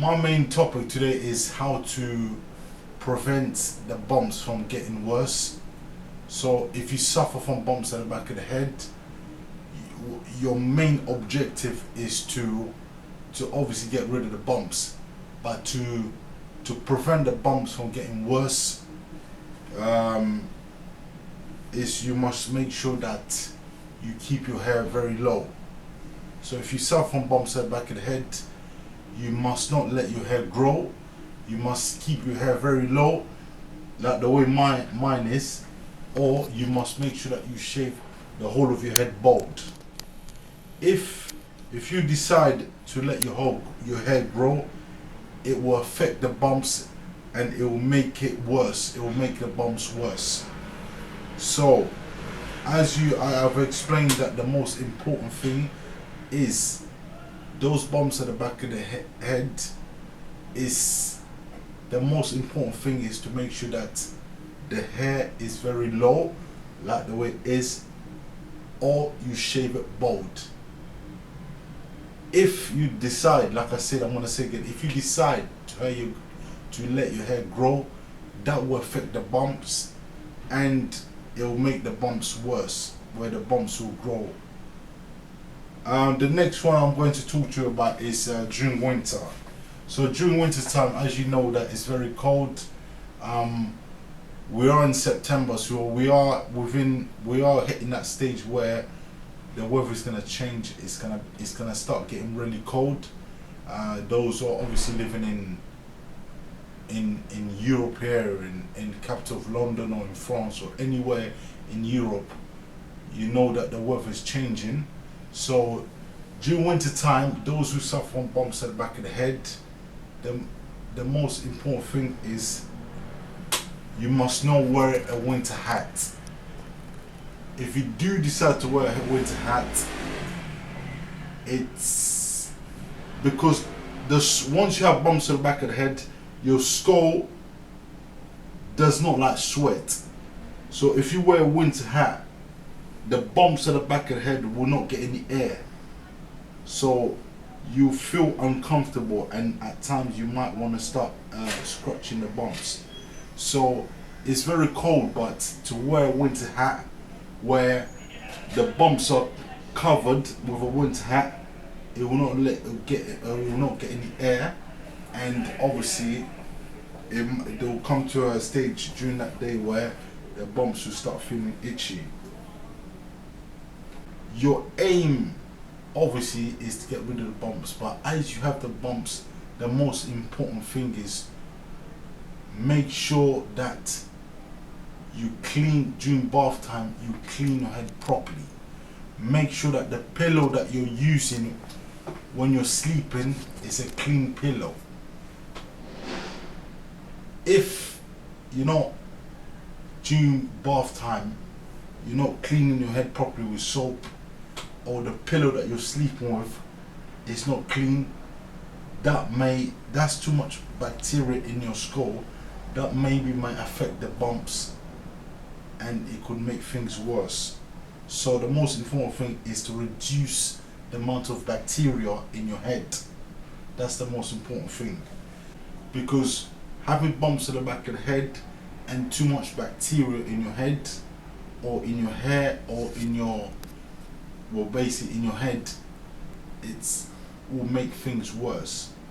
my main topic today is how to prevent the bumps from getting worse. So if you suffer from bumps at the back of the head, your main objective is to obviously get rid of the bumps, but to prevent the bumps from getting worse, is you must make sure that you keep your hair very low. So if you suffer from bumps at the back of the head, you must not let your hair grow. You must keep your hair very low, like the way mine is, or you must make sure that you shave the whole of your head bald. If you decide to let your hair grow, it will affect the bumps and it will make it worse. It will make the bumps worse. So, I have explained that the most important thing is those bumps at the back of the head. Is the most important thing is to make sure that the hair is very low, like the way it is, or you shave it bald. If you decide, like I said, I'm going to say again, if you decide to let your hair grow, that will affect the bumps and it will make the bumps worse, where the bumps will grow. The next one I'm going to talk to you about is during winter. So during winter time, as you know, that it's very cold. We are in September, so we are hitting that stage where the weather is going to change. It's gonna start getting really cold. Those who are obviously living in Europe here, in the capital of London, or in France, or anywhere in Europe, you know that the weather is changing. So during winter time, those who suffer from bumps at the back of the head, the most important thing is you must not wear a winter hat. If you do decide to wear a winter hat, it's because once you have bumps at the back of the head, your skull does not like sweat. So if you wear a winter hat, the bumps at the back of the head will not get any air. So you feel uncomfortable, and at times you might want to start scratching the bumps. So it's very cold, but to wear a winter hat where the bumps are covered with a winter hat, it will not get any air, and obviously they will come to a stage during that day where the bumps will start feeling itchy. Your aim obviously is to get rid of the bumps, but as you have the bumps, the most important thing is make sure that you clean during bath time. You clean your head properly. Make sure that the pillow that you're using when you're sleeping is a clean pillow. If you're not, during bath time, you're not cleaning your head properly with soap, or the pillow that you're sleeping with is not clean, that's too much bacteria in your skull. That maybe might affect the bumps, and it could make things worse. So the most important thing is to reduce the amount of bacteria in your head. That's the most important thing, because having bumps at the back of the head and too much bacteria in your head, or in your hair, or basically in your head, will make things worse.